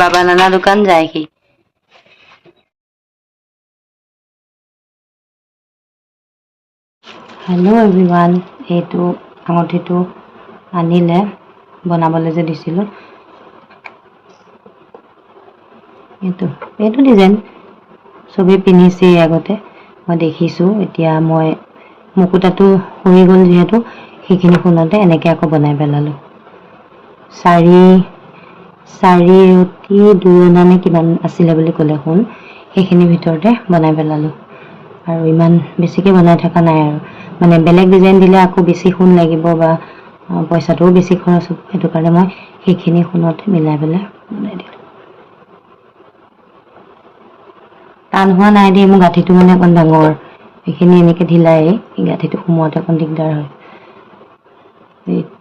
বাবা নানা দোকান যায় সি। হেল্ল' এভৰিৱান, এইটো আঙুঠিটো আনিলে বনাবলৈ যে দিছিলোঁ, এইটো ডিজাইন চবেই পিন্ধিছেই আগতে, মই দেখিছোঁ। এতিয়া মই মুকুতাটো সৰি গ'ল যিহেতু, সেইখিনি সোণতে এনেকৈ আকৌ বনাই পেলালোঁ। চাৰি অতি 2 অনা নে কিমান আছিলে বুলি ক'লে সোণ, সেইখিনিৰ ভিতৰতে বনাই পেলালোঁ। আৰু ইমান বেছিকৈ বনাই থকা নাই আৰু, মানে বেলেগ ডিজাইন দিলে আকৌ বেছি সোণ লাগিব বা পইচাটোও বেছি খৰচ হ'ব, সেইটো কাৰণে মই সেইখিনি সোণতে মিলাই পেলাই বনাই দিলোঁ। টান হোৱা নাই দেই, মোৰ গাঁঠিটো মানে অকণ ডাঙৰ, সেইখিনি এনেকৈ ঢিলাই, এই গাঁঠিটো সোমোৱাতে অকণ দিগদাৰ হয়। এইটো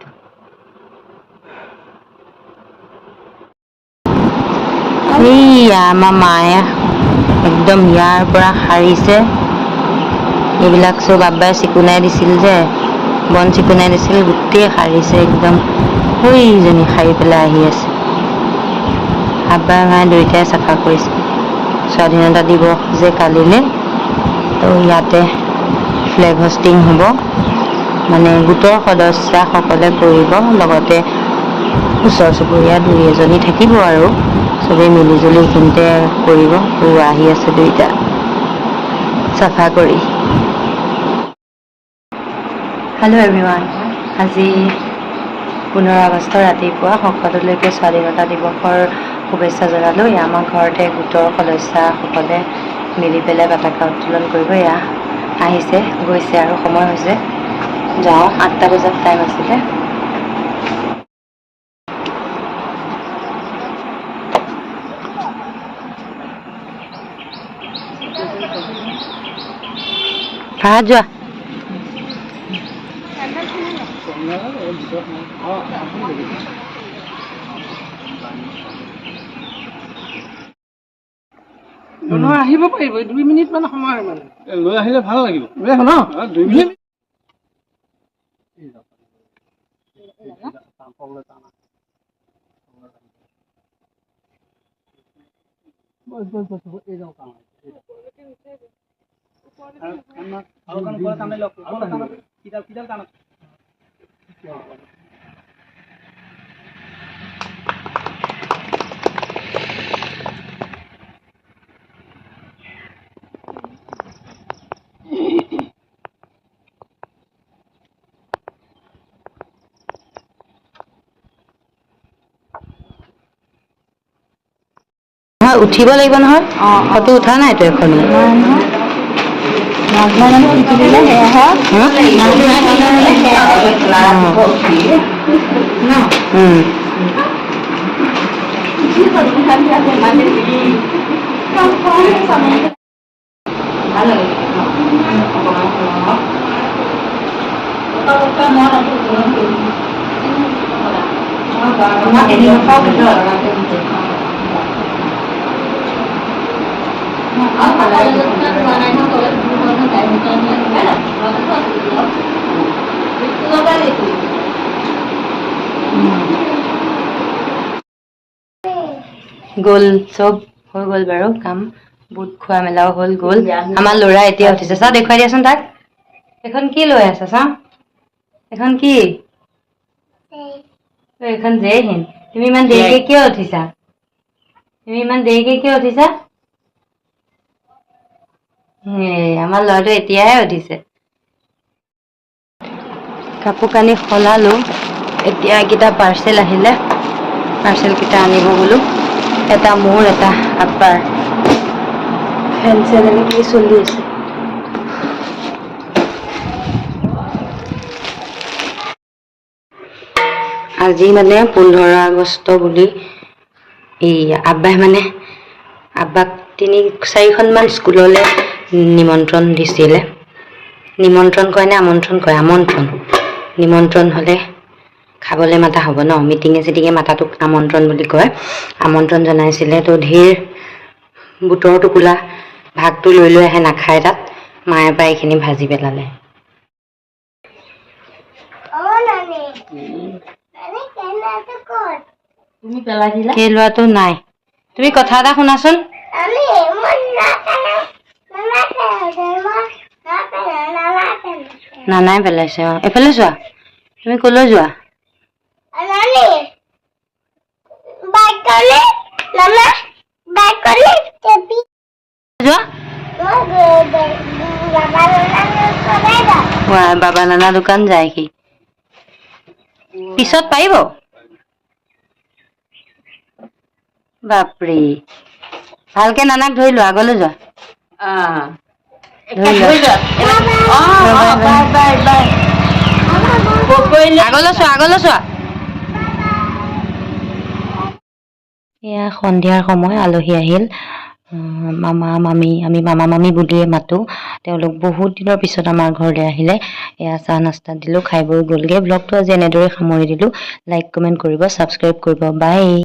এইয়া আমাৰ মায়ে একদম ইয়াৰ পৰা সাৰিছে। এইবিলাক চব আব্বাই চিকুণাই দিছিল যে, বন চিকুণাই দিছিল, গোটেই সাৰিছে একদম। সেইজনী সাৰি পেলাই আহি আছে। আব্বাই মায়ে দুয়োটাই চাফা কৰিছে। স্বাধীনতা দিৱস যে কালিলৈ, তো ইয়াতে ফ্লেগ হোষ্টিং হ'ব, মানে গোটৰ সদস্যাসকলে কৰিব, লগতে ওচৰ চুবুৰীয়া 2-এজনী থাকিব আৰু চবেই মিলিজুলি এইখিনিতে কৰিব। আহি আছে দুইটা চাফা কৰি। হেল্ল' এভৰিৱান, আজি 15 আগষ্ট ৰাতিপুৱা সকলোলৈকে স্বাধীনতা দিৱসৰ শুভেচ্ছা জনালোঁ। আমাৰ ঘৰতে গোটৰ সদস্যাসকলে মিলি পেলাই পতাকা উত্তোলন কৰিব। এয়া আহিছে গৈছে আৰু সময় হৈছে, যাওঁ। 8টা বজাত টাইম আছিলে। ভাত যোৱা আহিব পাৰিব, 2 মিনিট মান সময় মানে লৈ আহিলে ভাল লাগিব ন। 2 মিনিট উঠিব লাগিব নহয়। ফটো উঠা নাইতো এখনো। গ'ল, চব হৈ গ'ল বাৰু কাম। বুট খোৱা মেলাও গ'ল। আমাৰ ল'ৰা এতিয়া উঠিছে। চা দেখুৱাই দিয়াচোন তাক, এখন কি লৈ আছে চা, এখন কি? এখন জয় হিন্দ। তুমি ইমান দেৰিকে কিয় উঠিছা? আমাৰ ল'ৰাটো এতিয়াহে উঠিছে। কাপোৰ কানি সলালো, এতিয়া এইকেইটা পাৰ্চেল আহিলে, পাৰ্চেলকেইটা আনিব বোলো। এটা মোৰ, এটা আপাৰ। ফেন চেন এনেকৈ চলি আছে। আজি মানে 15 আগষ্ট বুলি এই আব্বাক 3-4খনমান স্কুললৈ নিমন্ত্ৰণ দিছিলে। নিমন্ত্ৰণ কয় নে আমন্ত্ৰণ কয়? নিমন্ত্ৰণ হ'লে খাবলৈ মাতা হ'ব ন, মিটিঙে চিটিঙে মাতাটোক আমন্ত্ৰণ বুলি কয়। আমন্ত্ৰণ জনাইছিলে, তো ধেৰ বুটৰ টোপোলা ভাগটো লৈ আহে, নাখায় তাত। মায়ে প্ৰায় এইখিনি ভাজি পেলালে। তুমি পেলাই দিলা সেই ল'ৰাটো নাই তুমি কথা এটা শুনাচোন নানাই পেলাইছে এফালে যোৱা তুমি কলৈ যোৱা যোৱা বাবা নানা দোকান যায় সি পিছত পাৰিব বাপৰে ভালকে নানাক ধৰি লোৱা আগলৈ যোৱা আগলৈ চোৱা এয়া সন্ধিয়াৰ সময় আলহী আহিল মামা মামী আমি মামা মামী বুলিয়ে মাতো তেওঁলোক বহুত দিনৰ পিছত আমাৰ ঘৰলৈ আহিলে এয়া চাহ নাস্তা দিলোঁ খাই বৈ গ'লগে ব্লগটো আজি এনেদৰে সামৰি দিলোঁ লাইক কমেণ্ট কৰিব ছাবস্ক্ৰাইব কৰিব বাই